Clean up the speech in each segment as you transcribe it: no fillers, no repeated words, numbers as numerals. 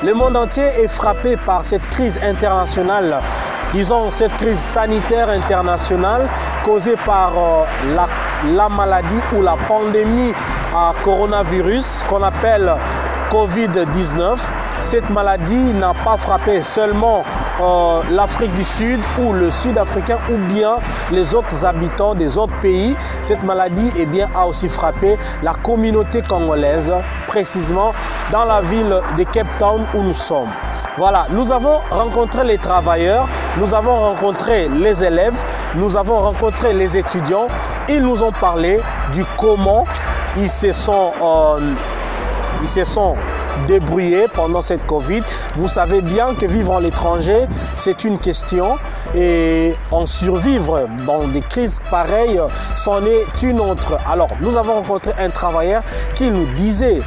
Le monde entier est frappé par cette crise internationale, disons cette crise sanitaire internationale causée par la maladie ou la pandémie à coronavirus qu'on appelle Covid-19. Cette maladie n'a pas frappé seulement l'Afrique du Sud ou le Sud-Africain ou bien les autres habitants des autres pays. Cette maladie a aussi frappé la communauté congolaise, précisément dans la ville de Cape Town où nous sommes. Voilà, nous avons rencontré les travailleurs, nous avons rencontré les élèves, nous avons rencontré les étudiants. Ils nous ont parlé du comment ils se sont débrouillés pendant cette Covid. Vous savez bien que vivre à l'étranger, c'est une question et en survivre dans des crises pareilles, c'en est une autre. Alors, nous avons rencontré un travailleur qui nous disait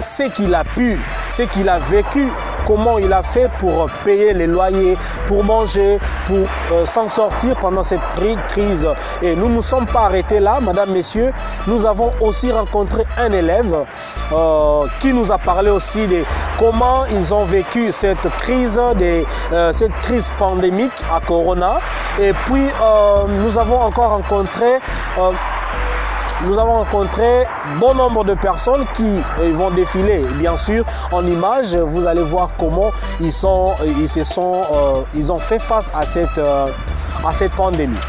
ce qu'il a pu, ce qu'il a vécu, comment il a fait pour payer les loyers, pour manger, pour s'en sortir pendant cette crise. Et nous ne nous sommes pas arrêtés là, mesdames, messieurs. Nous avons aussi rencontré un élève qui nous a parlé aussi de comment ils ont vécu cette crise pandémique à Corona. Et puis, nous avons encore rencontré bon nombre de personnes qui vont défiler, bien sûr, en images. Vous allez voir comment ils ont fait face à cette pandémie.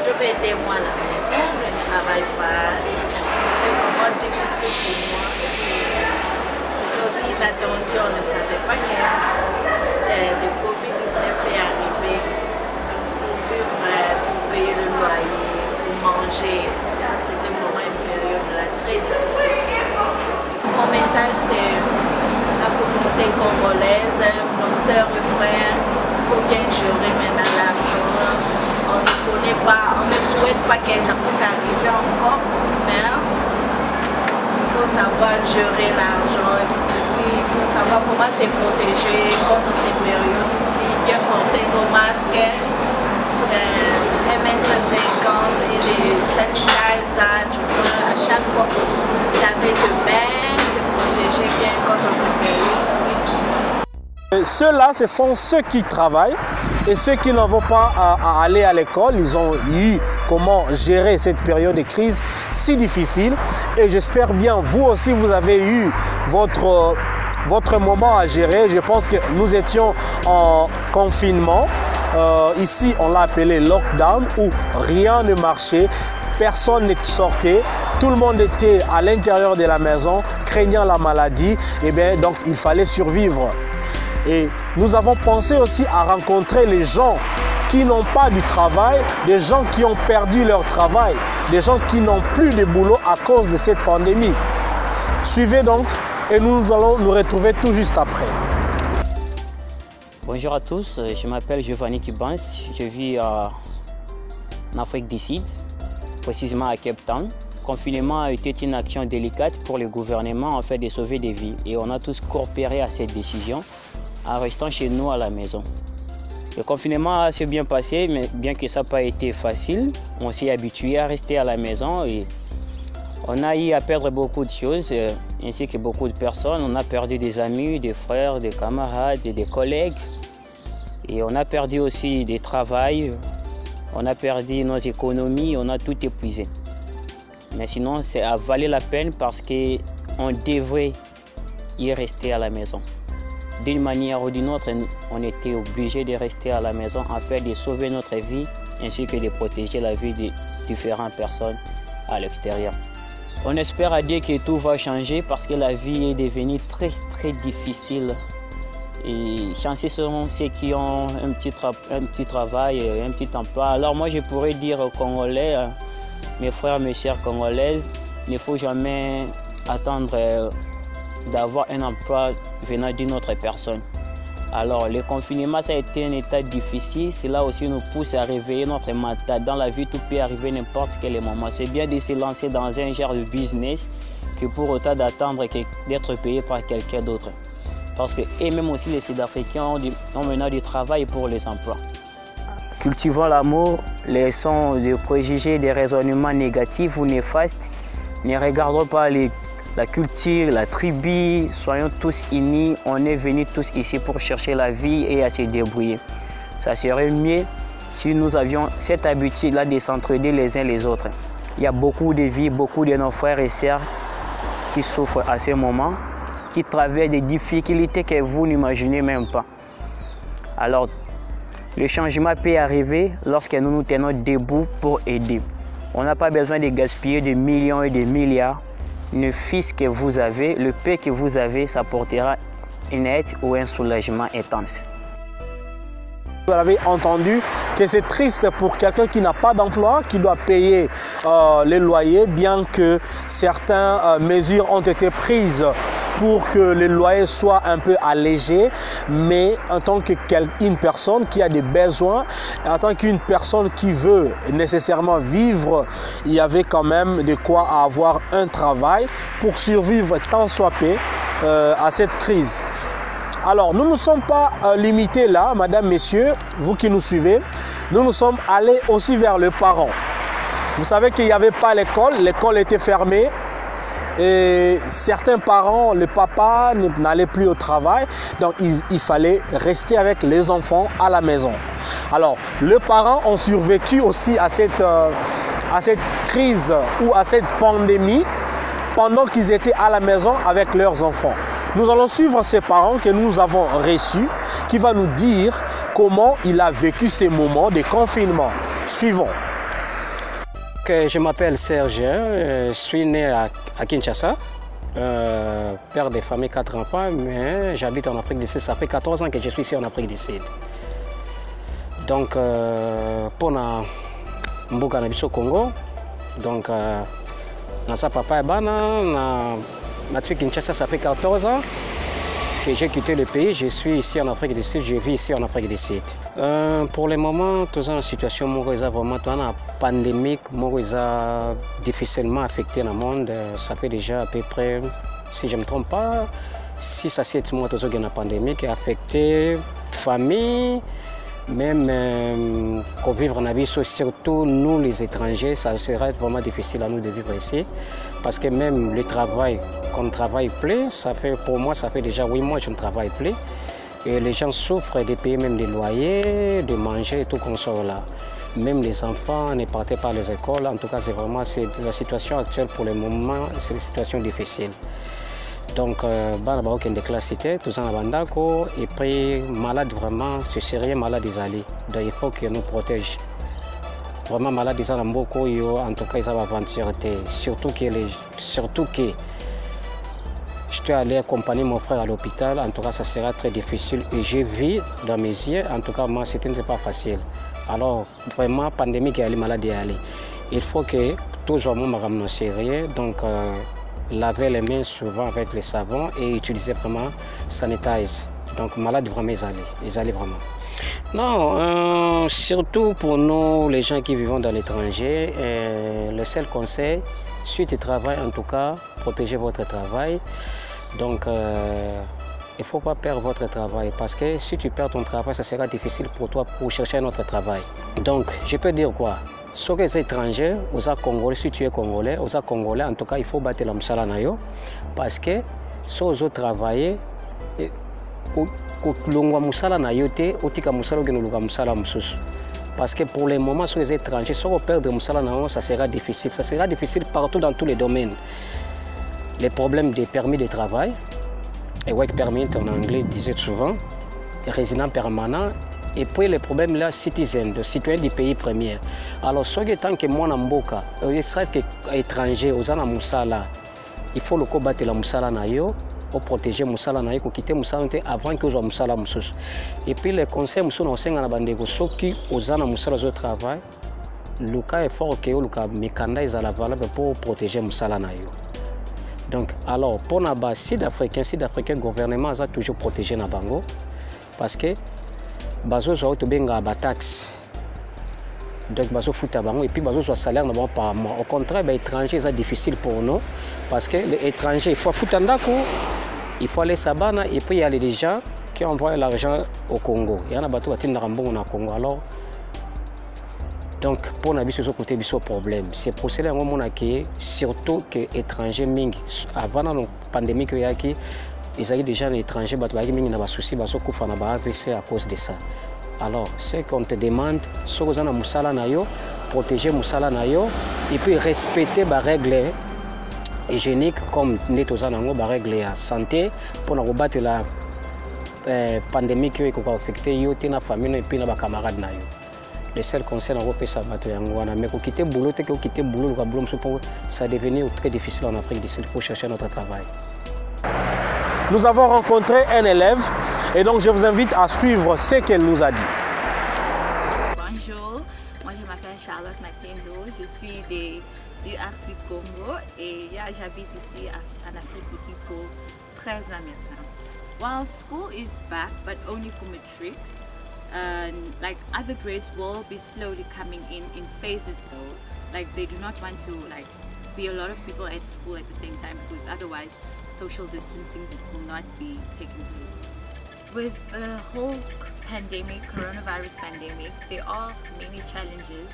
Je vais aider moi à la maison, je ne travaille pas. C'était vraiment difficile pour moi. C'était aussi inattendu, on ne savait pas que le Covid-19 est arrivé pour vivre, pour payer le loyer, pour manger. C'était vraiment une période là, très difficile. Mon message, c'est la communauté congolaise, nos sœurs et frères, il faut bien gérer maintenant l'argent. On ne connaît pas, on ne souhaite pas que ça puisse arriver encore, mais il faut savoir gérer l'argent. Il faut savoir comment se protéger contre cette période ici, bien porter nos masques, 1,50 m et les sanitizers, à chaque fois pour laver de mains, se protéger bien contre cette période ici. Ceux-là, ce sont ceux qui travaillent et ceux qui n'en vont pas à aller à l'école. Ils ont eu comment gérer cette période de crise si difficile. Et j'espère bien, vous aussi, vous avez eu votre moment à gérer. Je pense que nous étions en confinement. Ici, on l'a appelé lockdown, où rien ne marchait, personne ne sortait. Tout le monde était à l'intérieur de la maison, craignant la maladie. Et bien, donc, il fallait survivre. Et nous avons pensé aussi à rencontrer les gens qui n'ont pas du travail, des gens qui ont perdu leur travail, des gens qui n'ont plus de boulot à cause de cette pandémie. Suivez donc et nous allons nous retrouver tout juste après. Bonjour à tous, je m'appelle Giovanni Kibans, je vis en Afrique du Sud, précisément à Cape Town. Le confinement a été une action délicate pour le gouvernement afin de sauver des vies et on a tous coopéré à cette décision en restant chez nous à la maison. Le confinement s'est bien passé, mais bien que ça n'a pas été facile, on s'est habitué à rester à la maison et on a eu à perdre beaucoup de choses, ainsi que beaucoup de personnes. On a perdu des amis, des frères, des camarades, des collègues. Et on a perdu aussi des travails, on a perdu nos économies, on a tout épuisé. Mais sinon, ça a valu la peine parce qu'on devrait y rester à la maison. D'une manière ou d'une autre, on était obligé de rester à la maison afin de sauver notre vie ainsi que de protéger la vie de différentes personnes à l'extérieur. On espère à Dieu que tout va changer parce que la vie est devenue très difficile. Et chanceux sont ceux qui ont un petit travail, un petit emploi. Alors moi je pourrais dire aux Congolais, mes frères, mes chères Congolaises, il ne faut jamais attendre d'avoir un emploi venant d'une autre personne. Alors le confinement, ça a été une étape difficile. Cela aussi nous pousse à réveiller notre mental. Dans la vie, tout peut arriver n'importe quel moment. C'est bien de se lancer dans un genre de business que pour autant d'attendre d'être payé par quelqu'un d'autre. Parce que et même aussi les Sud-Africains ont maintenant du travail pour les emplois. Cultivons l'amour, laissons des préjugés, des raisonnements négatifs ou néfastes. Ne regardons pas les la culture, la tribu, soyons tous unis. On est venus tous ici pour chercher la vie et à se débrouiller. Ça serait mieux si nous avions cette habitude-là de s'entraider les uns les autres. Il y a beaucoup de vies, beaucoup de nos frères et sœurs qui souffrent à ce moment, qui traversent des difficultés que vous n'imaginez même pas. Alors, le changement peut arriver lorsque nous nous tenons debout pour aider. On n'a pas besoin de gaspiller des millions et des milliards. Le fils que vous avez, le peu que vous avez, ça portera une aide ou un soulagement intense. Vous avez entendu que c'est triste pour quelqu'un qui n'a pas d'emploi, qui doit payer les loyers, bien que certaines mesures ont été prises pour que les loyers soient un peu allégés, mais en tant qu'une personne qui a des besoins, en tant qu'une personne qui veut nécessairement vivre, il y avait quand même de quoi avoir un travail pour survivre tant soit peu à cette crise. Alors, nous ne sommes pas limités là, madame, messieurs, vous qui nous suivez. Nous nous sommes allés aussi vers le parent. Vous savez qu'il n'y avait pas l'école était fermée. Et certains parents, le papa n'allait plus au travail, donc il fallait rester avec les enfants à la maison. Alors, les parents ont survécu aussi à cette crise ou à cette pandémie pendant qu'ils étaient à la maison avec leurs enfants. Nous allons suivre ces parents que nous avons reçus, qui va nous dire comment il a vécu ces moments de confinement. Suivons. Je m'appelle Serge, je suis né à Kinshasa, père de famille, 4 enfants, mais j'habite en Afrique du Sud. Ça fait 14 ans que je suis ici en Afrique du Sud. Donc, pour mboka na biso Congo, donc, nasa papa et bana, na Kinshasa, ça fait 14 ans que j'ai quitté le pays. Je suis ici en Afrique du Sud, je vis ici en Afrique du Sud. Pour le moment, tout ça, la situation est vraiment pandémique, difficilement affectée dans le monde. Ça fait déjà à peu près, si je ne me trompe pas, 6 à 7 mois que la pandémie qui a affecté famille, même qu'on vivre en avis, surtout nous les étrangers, ça serait vraiment difficile à nous de vivre ici. Parce que même le travail, qu'on ne travaille plus, ça fait, pour moi, ça fait déjà 8 mois que je ne travaille plus. Et les gens souffrent de payer même des loyers, de manger et tout qu'on sort là. Même les enfants ne partaient pas à les écoles. En tout cas, c'est vraiment la situation actuelle pour le moment, c'est une situation difficile. Donc, bana ba okende classité, tout ça na et puis malade vraiment, ce serait malade des alliés. Donc il faut que nous protège. Vraiment malade des alliés, en tout cas ils ont aventure. Surtout que je suis allé accompagner mon frère à l'hôpital, en tout cas ça sera très difficile. Et j'ai vu dans mes yeux, en tout cas moi c'était pas facile. Alors vraiment pandémie qui est malade et aller. Il faut que toujours moi me ramène au sérieux. Donc laver les mains souvent avec le savon et utiliser vraiment sanitize. Donc malade vraiment ils allaient vraiment. Non, surtout pour nous les gens qui vivent dans l'étranger, le seul conseil, si tu travailles en tout cas, protégez votre travail. Donc il ne faut pas perdre votre travail parce que si tu perds ton travail, ça sera difficile pour toi pour chercher un autre travail. Donc je peux dire quoi? Ceux qui sont étrangers, aux Congolais, si tu es Congolais, aux Congolais, en tout cas, il faut battre la msala na yo parce que si vous travaillez, parce que pour le moment, sur les étrangers, si vous perdez la msala na yo, ça sera difficile. Ça sera difficile partout dans tous les domaines. Les problèmes des permis de travail, et work permit en anglais disait souvent, résident permanent. Et puis les problèmes là, citoyens du pays premier. Alors, ce qui est tant que moi, Namboka, il serait étranger, aux gens Moussala, il faut le combattre la Moussala Nayo, pour protéger Moussala Nayo, pour quitter Moussala avant que soit Moussala Moussous. Et puis les conseils Moussou n'ont pas bandego, ceux qui aux gens Moussala au travail, le cas est fort que le cas mécanda est à la valable pour protéger Moussala Nayo. Donc, alors, pour les Sud-Africains, le gouvernement a toujours protégé Nabango parce que bazo zo to benga ba taxe donc bazo futa bango et puis bazo so salaire na par mois. Au contraire, les étrangers c'est difficile pour nous parce que les étrangers il faut futa ndako, il faut aller sabana et puis il y a les gens qui envoient l'argent au Congo. Il y en a bateau batinda mbongo na Congo. Alors Donc, pour nous, c'est côté du problème. C'est pour cela que surtout que les étrangers, avant la pandémie, ils avaient déjà des étrangers qui avaient des soucis à cause de ça. Alors, ce qu'on te demande, c'est de protéger et puis respecter les règles hygiéniques comme les règles de santé pour combattre la pandémie qui a affecté la famille et les camarades. Le seul conseil c'est ça, mais quitter le boulot, ça devient très difficile en Afrique du Sud pour chercher notre travail. Nous avons rencontré un élève et donc je vous invite à suivre ce qu'elle nous a dit. Bonjour, moi je m'appelle Charlotte Makendo, je suis du RC Congo et j'habite ici en Afrique du Sud pour 13 ans maintenant. While school is back, but only for matrics, like other grades will be slowly coming in phases though. Like they do not want to be a lot of people at school at the same time because otherwise social distancing will not be taking place. With the whole pandemic, coronavirus pandemic, there are many challenges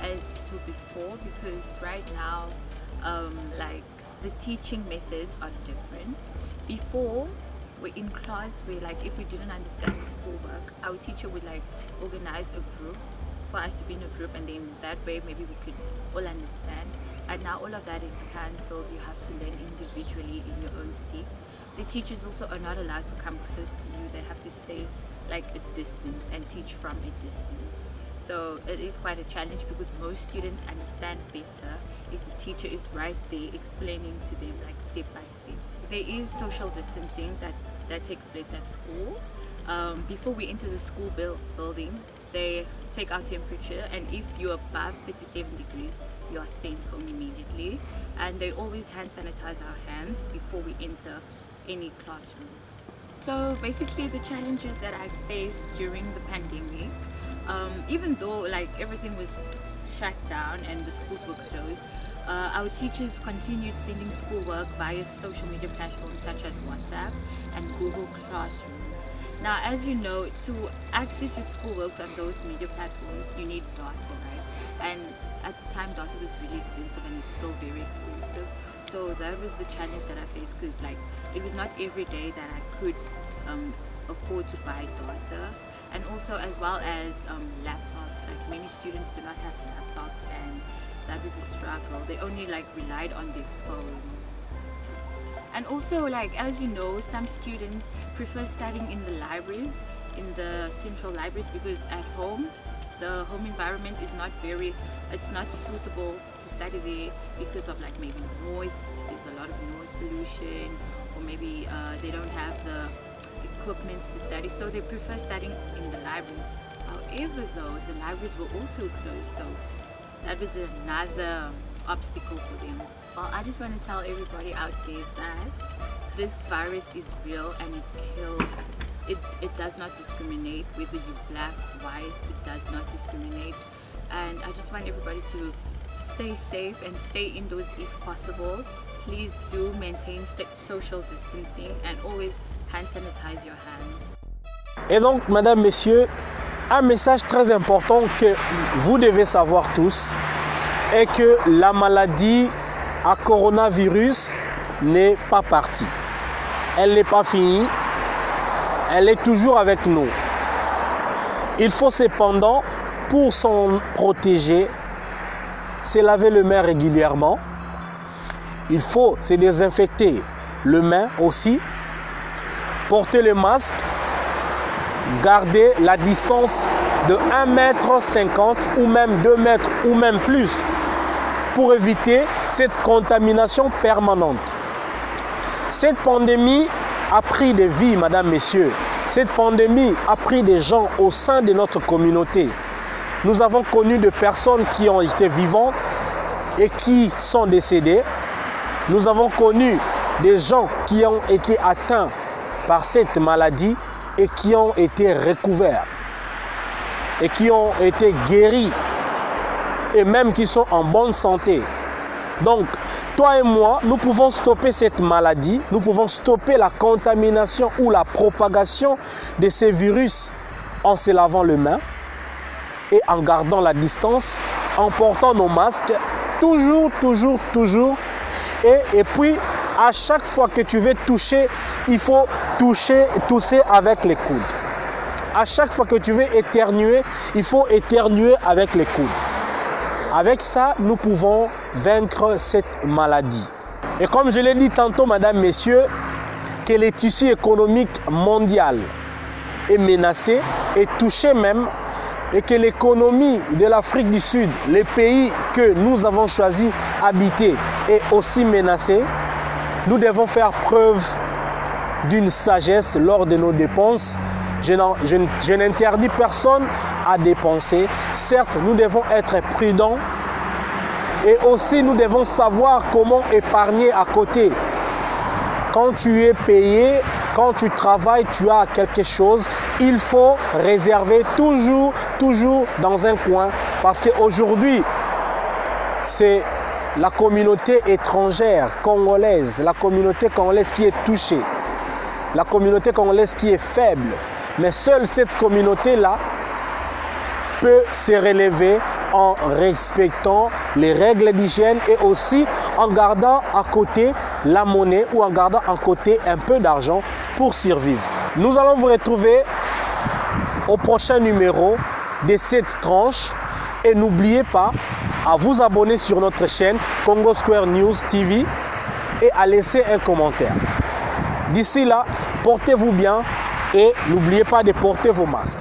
as to before because right now like the teaching methods are different. Before, we're in class where if we didn't understand the schoolwork, our teacher would organize a group for us to be in a group, and then that way maybe we could all understand. And now all of that is cancelled. You have to learn individually in your own seat. The teachers also are not allowed to come close to you. They have to stay a distance and teach from a distance. So it is quite a challenge because most students understand better if the teacher is right there explaining to them step by step. There is social distancing that takes place at school. Before we enter the school building, they take our temperature, and if you're above 37 degrees, you are sent home immediately. And they always hand sanitize our hands before we enter any classroom. So basically the challenges that I faced during the pandemic, even though everything was shut down and the schools were closed, our teachers continued sending schoolwork via social media platforms such as WhatsApp and Google Classroom. Now, as you know, to access your schoolwork on those media platforms, you need data, right? And at the time, data was really expensive, and it's still very expensive. So that was the challenge that I faced because it was not every day that I could afford to buy data. And also as well as laptops. Many students do not have laptops, and that was a struggle. They only relied on their phones. And also as you know, some students prefer studying in the libraries, in the central libraries, because at home the home environment is not it's not suitable to study there because of maybe noise. There's a lot of noise pollution, or maybe they don't have the equipment to study, so they prefer studying in the library. However though, the libraries were also closed, so that was another obstacle for them. Well, I just want to tell everybody out there that this virus is real and it kills. It does not discriminate whether you're black, white, it does not discriminate. And I just want everybody to stay safe and stay indoors if possible. Please do maintain social distancing and always hand sanitize your hands. Et donc, mesdames, messieurs, un message très important que vous devez savoir tous est que la maladie à coronavirus n'est pas partie. Elle n'est pas finie. Elle est toujours avec nous. Il faut cependant, pour s'en protéger, se laver les mains régulièrement. Il faut se désinfecter les mains aussi, porter le masque, garder la distance de 1,50 m ou même 2 mètres ou même plus pour éviter cette contamination permanente. Cette pandémie a pris des vies, madame, messieurs. Cette pandémie a pris des gens au sein de notre communauté. Nous avons connu des personnes qui ont été vivantes et qui sont décédées. Nous avons connu des gens qui ont été atteints par cette maladie et qui ont été recouverts et qui ont été guéris et même qui sont en bonne santé. Donc, toi et moi, nous pouvons stopper cette maladie, nous pouvons stopper la contamination ou la propagation de ces virus en se lavant les mains, et en gardant la distance, en portant nos masques, toujours. Et puis, à chaque fois que tu veux toucher, il faut tousser avec les coudes. À chaque fois que tu veux éternuer, il faut éternuer avec les coudes. Avec ça, nous pouvons vaincre cette maladie. Et comme je l'ai dit tantôt, mesdames, messieurs, que le tissu économique mondial est menacé, est touché même, et que l'économie de l'Afrique du Sud, les pays que nous avons choisi d'habiter, est aussi menacée, nous devons faire preuve d'une sagesse lors de nos dépenses. Je n'interdis personne à dépenser. Certes, nous devons être prudents et aussi nous devons savoir comment épargner à côté. Quand tu es payé, quand tu travailles, tu as quelque chose, il faut réserver toujours dans un coin parce qu'aujourd'hui, c'est la communauté étrangère congolaise, la communauté congolaise qui est touchée, la communauté congolaise qui est faible. Mais seule cette communauté-là peut se relever en respectant les règles d'hygiène et aussi en gardant à côté la monnaie ou en gardant à côté un peu d'argent pour survivre. Nous allons vous retrouver au prochain numéro de cette tranche et n'oubliez pas à vous abonner sur notre chaîne Congo Square News TV et à laisser un commentaire. D'ici là, portez-vous bien et n'oubliez pas de porter vos masques.